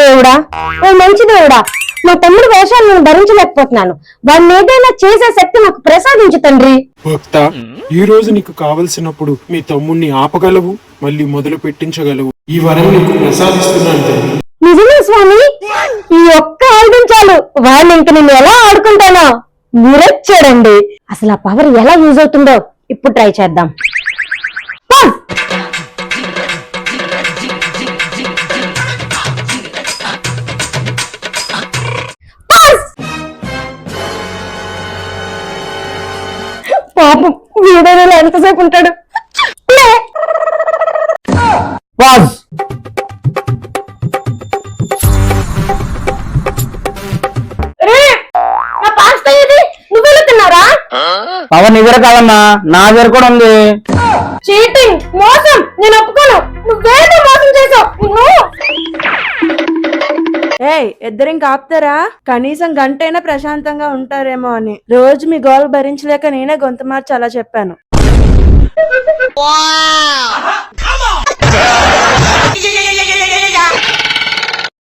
దేవుడా, ఓ మంచి దేవుడా, మా తమ్ముడు వేషాలు నేను భరించలేకపోతున్నాను. వాడిని ఏదైనా చేసే శక్తి నాకు ప్రసాదించు తండ్రి. భక్త, ఈ రోజు నీకు కావలసినప్పుడు మీ తమ్ముణ్ణి ఆపగలవు, మళ్ళీ మొదలు పెట్టించగలవు. ఈ వరం నీకు ప్రసాదిస్తున్నాను తండ్రి. నిజమే స్వామి, ఈ ఒక్క ఆయుధం చాలు. వాళ్ళు ఇంక నేను ఎలా ఆడుకుంటానో మీరే చూడండి. అసలు ఆ పవర్ ఎలా యూజ్ అవుతుందో ఇప్పుడు ట్రై చేద్దాం. పాపం వీడేదో ఎంతసేపు ఉంటాడు. నువ్వు వెళుతున్నారా? పవర్ నీ దగ్గర కాదన్నా, నా దగ్గర కూడా ఉంది. చీటింగ్, మోసం, నేను ఒప్పుకోను. నువ్వేదో మోసం చేసావు. ఇద్దరు ఇంకా ఆపుతారా? కనీసం గంటైనా ప్రశాంతంగా ఉంటారేమో అని. రోజు మీ గోల్ భరించలేక నేనే గొంతు మార్చి అలా చెప్పాను.